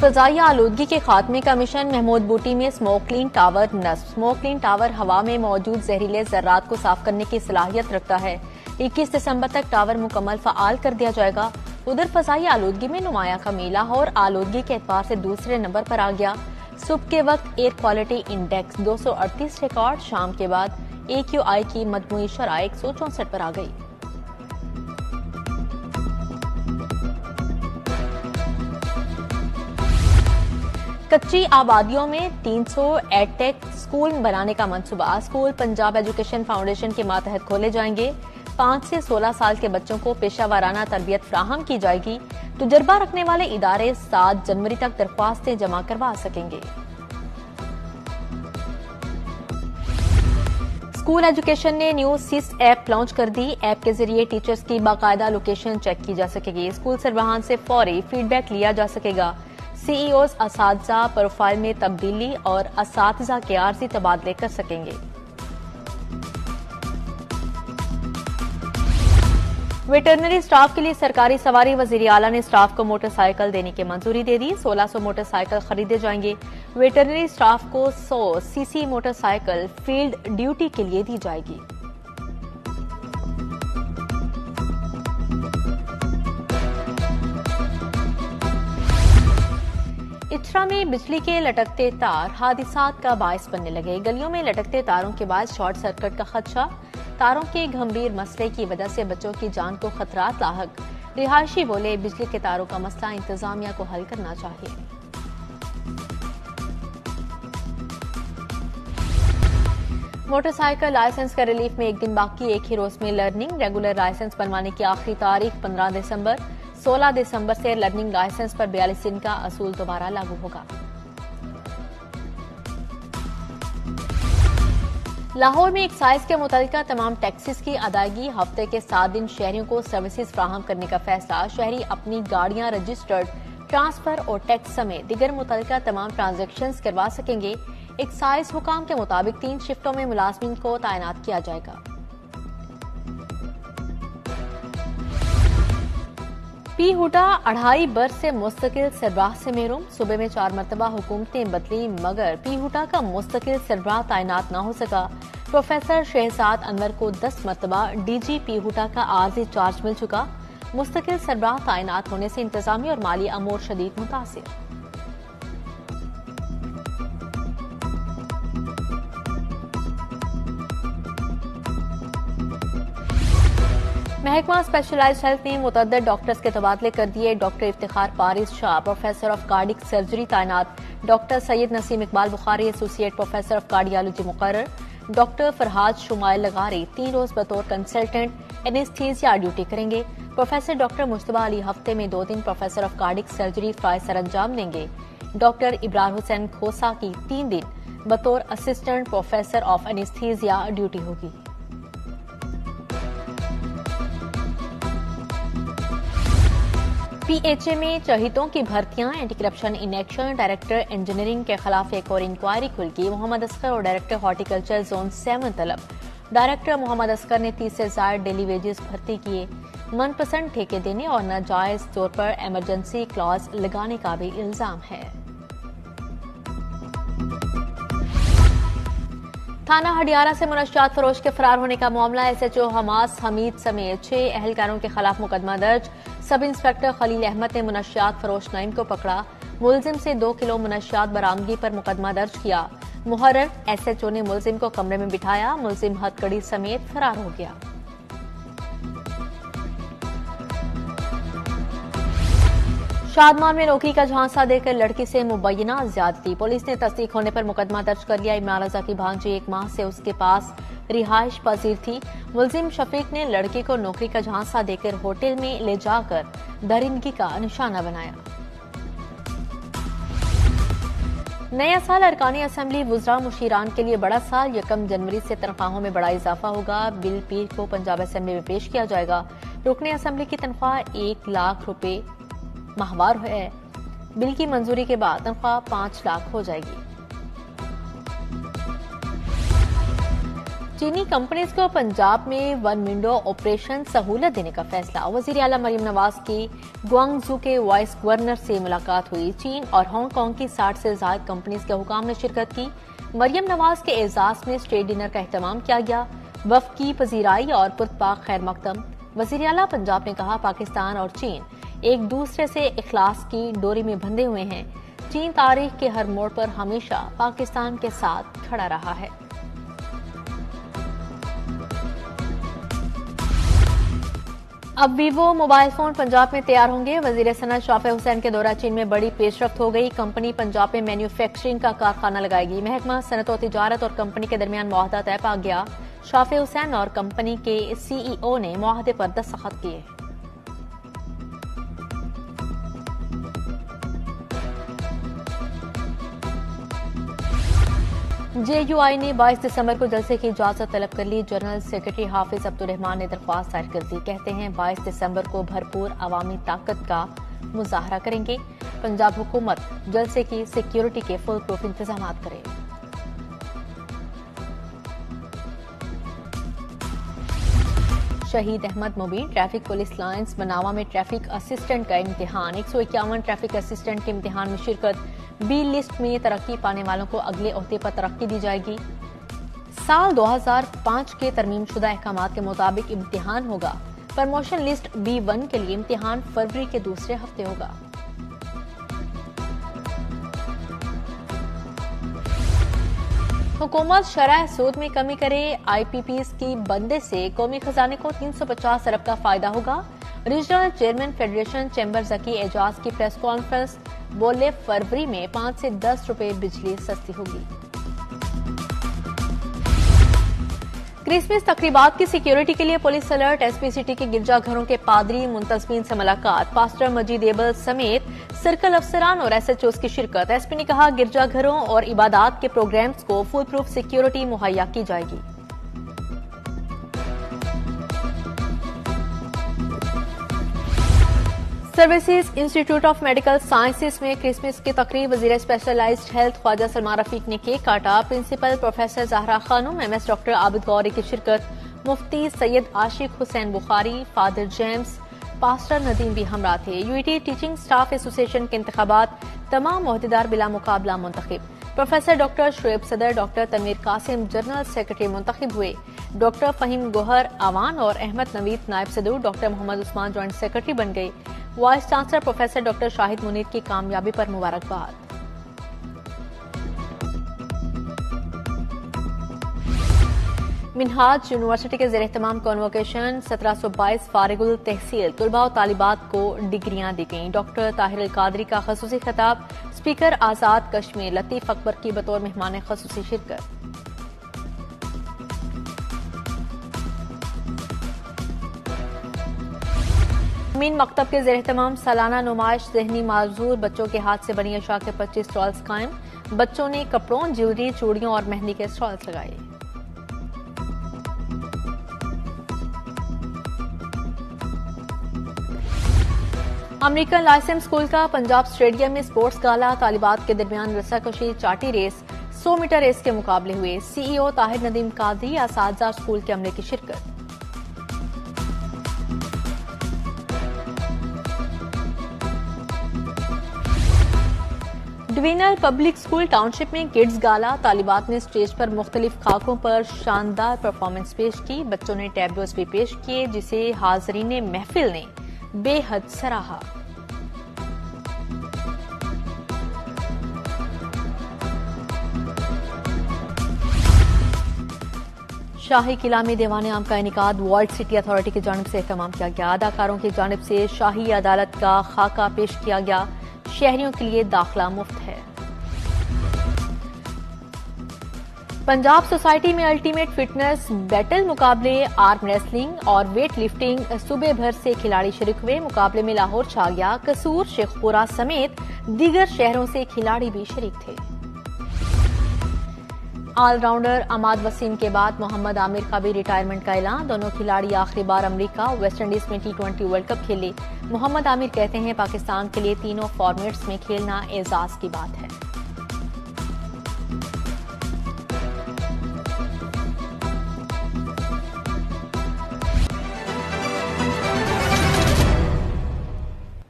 फजाई आलूदगी के खात्मे का मिशन महमूद बूटी में स्मोक क्लीन टावर नस्ब। स्मोक क्लीन टावर हवा में मौजूद जहरीले जर्रात को साफ करने की सलाहियत रखता है। 21 दिसंबर तक टावर मुकम्मल फ़आल कर दिया जाएगा। उधर फजाई आलूदगी में नुमाया कमी लाहौर आलूदगी के एतबार से दूसरे नंबर पर आ गया। सुबह के वक्त एयर क्वालिटी इंडेक्स 238 रिकॉर्ड, शाम के बाद AQI की मजमूई शरह 164 पर आ गई। कच्ची आबादियों में 300 एडटेक स्कूल बनाने का मंसूबा। स्कूल पंजाब एजुकेशन फाउंडेशन के मातहत खोले जाएंगे। 5 से 16 साल के बच्चों को पेशा वाराना तरबियत फ्राहम की जाएगी। तजुर्बा रखने वाले इदारे 7 जनवरी तक दरख्वास्तें जमा करवा सकेंगे। स्कूल एजुकेशन ने न्यू सिस ऐप लॉन्च कर दी। ऐप के जरिए टीचर्स की बाकायदा लोकेशन चेक की जा सकेगी। स्कूल सरबराहान से फौरी फीडबैक लिया जा सकेगा। CEOs असातिज़ा प्रोफाइल में तब्दीली और असातिज़ा के आर्जी तबादले कर सकेंगे। वेटरनरी स्टाफ के लिए सरकारी सवारी। वजीर आला ने स्टाफ को मोटरसाइकिल देने की मंजूरी दे दी। 1600 मोटरसाइकिल खरीदे जाएंगे। वेटरनरी स्टाफ को 100 CC मोटरसाइकिल फील्ड ड्यूटी के लिए दी जाएगी। इचरा में बिजली के लटकते तार हादिसात का बायस बनने लगे। गलियों में लटकते तारों के बाद शॉर्ट सर्किट का खदशा। तारों के गंभीर मसले की वजह से बच्चों की जान को खतरात लाहक। रिहायशी बोले बिजली के तारों का मसला इंतजामिया को हल करना चाहिए। मोटरसाइकिल लाइसेंस का रिलीफ में एक दिन बाकी, एक ही रोज में लर्निंग। रेगुलर लाइसेंस बनवाने की आखिरी तारीख 15 दिसंबर। 16 दिसंबर से लर्निंग लाइसेंस पर 42 दिन का असूल दोबारा लागू होगा। लाहौर में एक्साइज के मुतालिका तमाम टैक्सेस की अदायगी। हफ्ते के 7 दिन शहरियों को सर्विसेज फ्राहम करने का फैसला। शहरी अपनी गाड़ियां रजिस्टर्ड, ट्रांसफर और टैक्स समेत दिगर मुतालिका तमाम ट्रांजेक्शन्स करवा सकेंगे। एक्साइज हुकाम के मुताबिक 3 शिफ्टों में मुलाजमीन को तैनात किया जाएगा। पी हुडा 2.5 बरस से मुस्तकिल सरबराह से महरूम। सूबे में 4 मरतबा हुकूमतें बदली मगर पी हुडा का मुस्तकिल सरबराह तैनात न हो सका। प्रोफेसर शहजाद अनवर को 10 मरतबा DG पी हुडा का आर्जी चार्ज मिल चुका। मुस्तकिल सरबराह तैनात होने से इंतजामी और माली अमूर शदीद मुतासिर। महकमा स्पेशलाइज्ड हेल्थ ने मुतअद्दिद डॉक्टर्स के तबादले कर दिए। Doctor Iftikhar Paris Shah professor of cardiac surgery तैनात। Doctor Syed Naseem Iqbal Bukhari associate professor of cardiology मुकर्रर। डॉक्टर फरहाद शुमाइल लगारी 3 रोज बतौर कंसल्टेंट एनेस्थीसिया ड्यूटी करेंगे। प्रोफेसर डॉक्टर मुश्तबा अली हफ्ते में 2 दिन प्रोफेसर ऑफ कार्डिक सर्जरी फ्राई सर अंजाम देंगे। डॉक्टर इब्रार हुसैन खोसा की 3 दिन बतौर assistant professor of anaesthesia duty होगी। PHA में चहितों की भर्तियां। Anti corruption in action. Director engineering के खिलाफ एक और इंक्वायरी खुलगी। मोहम्मद असगर और डायरेक्टर हॉर्टिकल्चर जोन 7 तलब। डायरेक्टर मोहम्मद असगर ने 30 से ज्यादा डेली वेजेस भर्ती किए। मनपसंद ठेके देने और नाजायज तौर पर इमरजेंसी क्लॉज लगाने का भी इल्जाम है। थाना हडियारा से मुनशियात फरोश के फरार होने का मामला। SHO हमास हमीद समेत 6 अहलकारों के खिलाफ मुकदमा दर्ज। सब इंस्पेक्टर खलील अहमद ने मुनशियात फरोश नईम को पकड़ा। मुलजिम से 2 किलो मुनशियात बरामदगी पर मुकदमा दर्ज किया। मुहर्रर SHO ने मुलजिम को कमरे में बिठाया। मुलजिम हथकड़ी समेत फरार हो गया। शादमान में नौकरी का झांसा देकर लड़की से मुबैना ज्यादती। पुलिस ने तस्दीक होने पर मुकदमा दर्ज कर लिया। इमरान रजा की भांजी 1 माह से उसके पास रिहाइश पजीर थी। मुलजिम शफीक ने लड़के को नौकरी का झांसा देकर होटल में ले जाकर दरिंदगी का निशाना बनाया। नया साल अरकानी असेंबली वुज़रा मुशीरान के लिए बड़ा साल। 1 जनवरी से तनख्वाहों में बड़ा इजाफा होगा। बिल पीर को पंजाब असेंबली में पेश किया जाएगा। रुकने असेंबली की तनख्वाह 1 लाख रुपए माहवार है। बिल की मंजूरी के बाद तनख्वाह 5 लाख हो जाएगी। चीनी कंपनीज को पंजाब में वन विंडो ऑपरेशन सहूलत देने का फैसला। वजीर आला मरियम नवाज की ग्वांगझू के वाइस गवर्नर से मुलाकात हुई। चीन और हांगकांग की 60 से ज्यादा कंपनीज के हुकाम ने शिरकत की। मरियम नवाज के एजाज में स्टेट डिनर का एहतमाम किया गया। वफ्द की पजीराई और पुरतपाक खैर मकदम। वजीर आला पंजाब ने कहा, पाकिस्तान और चीन एक दूसरे से इखलास की डोरी में बंधे हुए हैं। चीन तारीख के हर मोड़ पर हमेशा पाकिस्तान के साथ खड़ा रहा है। अब वीवो मोबाइल फोन पंजाब में तैयार होंगे। वजीर सनत शाफे हुसैन के दौरा चीन में बड़ी पेशरफ्त हो गई। कंपनी पंजाब में मैन्युफैक्चरिंग का कारखाना लगाएगी। महकमा सनत और तिजारत और कंपनी के दरमियान मुआहदा तय पा गया। शाफे हुसैन और कंपनी के सीईओ ने मुआहदे पर दस्तखत किए। जेयूआई ने 22 दिसंबर को जलसे की इजाजत तलब कर ली। जनरल सेक्रेटरी हाफिज अब्दुल रहमान ने दरख्वास्त दायर कर दी। कहते हैं 22 दिसंबर को भरपूर अवामी ताकत का मुजाहरा करेंगे। पंजाब हुकूमत जलसे की सिक्योरिटी के फुल प्रूफ इंतजाम करे। शहीद अहमद मुबीन ट्रैफिक पुलिस लाइन्स बनावा में ट्रैफिक असिस्टेंट का इम्तिहान। 151 ट्रैफिक असिस्टेंट के इम्तिहान में शिरकत। बी लिस्ट में तरक्की पाने वालों को अगले ओहदे पर तरक्की दी जाएगी। साल 2005 के तरमीमशुदा अहकामात के मुताबिक इम्तिहान होगा। प्रमोशन लिस्ट B1 के लिए इम्तिहान फरवरी के दूसरे हफ्ते होगा। हुकूमत शरह सूद में कमी करे। IPPs की बंदे से कौमी खजाने को 350 अरब का फायदा होगा। रीजनल चेयरमैन फेडरेशन चैम्बर जकी एजाज की प्रेस कॉन्फ्रेंस। बोले, फरवरी में 5 से 10 रुपए बिजली सस्ती होगी। क्रिसमस तकरीबात की सिक्योरिटी के लिए पुलिस अलर्ट। SP सिटी के गिरजाघरों के पादरी मुंतजमीन से मुलाकात। पास्टर मजीद एबल समेत सर्कल अफसरान और SHOs की शिरकत। SP ने कहा, गिरजाघरों और इबादत के प्रोग्राम्स को फुल प्रूफ सिक्योरिटी मुहैया की जाएगी। Services institute of medical sciences में क्रिसमस की तकरीब। वजीर स्पेशलाइज्ड हेल्थ ख्वाजा सलमान रफीक ने केक काटा। Principal professor Zahra Khanum, MS doctor Abid Ghauri की शिरकत। मुफ्ती Syed Ashiq Hussain Bukhari, father James, pastor Nadeem भी हमरा थे। UET टीचिंग स्टाफ एसोसिएशन के इंतखाबात। तमाम ओहदेदार बिला मुकाबला मुंतखब। प्रोफेसर डॉक्टर शुएब सदर, doctor Tanveer Qasim general secretary मुंतखब हुए। डॉक्टर फहीम गोहर आवान और अहमद नवीद नायब सदर। Doctor Mohammad Usman joint secretary बन गए। Vice chancellor professor doctor Shahid Munir की कामयाबी पर मुबारकबाद। मिनहाज यूनिवर्सिटी के ज़ेर-ए-तमाम कॉन्वोकेशन। 1722 फारिगुल तहसील तुलबा और तालिबात को डिग्रियां दी गईं। डॉक्टर ताहिर अल कादरी का खसूसी खिताब। स्पीकर आजाद कश्मीर लतीफ अकबर की बतौर मेहमान खसूसी शिरकत। मीन मकतब के ज़ेर-ए-तमाम सालाना नुमाइश। ज़हनी माजूर बच्चों के हाथ से बनी अशा के 25 स्टॉल्स कायम। बच्चों ने कपड़ों, ज्वेलरी, चूड़ियों और मेहंदी के स्टॉल्स लगाए। अमेरिकन लाइसेंस स्कूल का पंजाब स्टेडियम में स्पोर्ट्स गाला। तालिबात के दरमियान रस्साकशी, चाटी रेस, 100 मीटर रेस के मुकाबले हुए। CEO ताहिर नदीम कादरी, असातिज़ा स्कूल के अमले की शिरकत। डिवीजनल पब्लिक स्कूल टाउनशिप में किड्स गाला। तालिबात ने स्टेज पर मुख्तलिफ खाकों पर शानदार परफॉर्मेंस पेश की। बच्चों ने टैब्लोस भी पेश किए, जिसे हाजरीन महफिल ने बेहद सराहा। शाही किला में दीवान आम का इनेकाद वर्ल्ड सिटी अथॉरिटी की जानिब से एहतमाम किया गया। अदाकारों की जानिब से शाही अदालत का खाका पेश किया गया। शहरियों के लिए दाखिला मुफ्त है। पंजाब सोसाइटी में अल्टीमेट फिटनेस बैटल मुकाबले, आर्म रेसलिंग और वेट लिफ्टिंग सूबे भर से खिलाड़ी शरीक हुए। मुकाबले में लाहौर छा गया। कसूर, शेखपुरा समेत दीगर शहरों से खिलाड़ी भी शरीक थे। ऑलराउंडर अमाद वसीम के बाद मोहम्मद आमिर का भी रिटायरमेंट का ऐलान। दोनों खिलाड़ी आखिरी बार अमेरिका, वेस्टइंडीज में T20 वर्ल्ड कप खेले। मोहम्मद आमिर कहते हैं, पाकिस्तान के लिए तीनों फॉर्मेट्स में खेलना एजाज की बात है।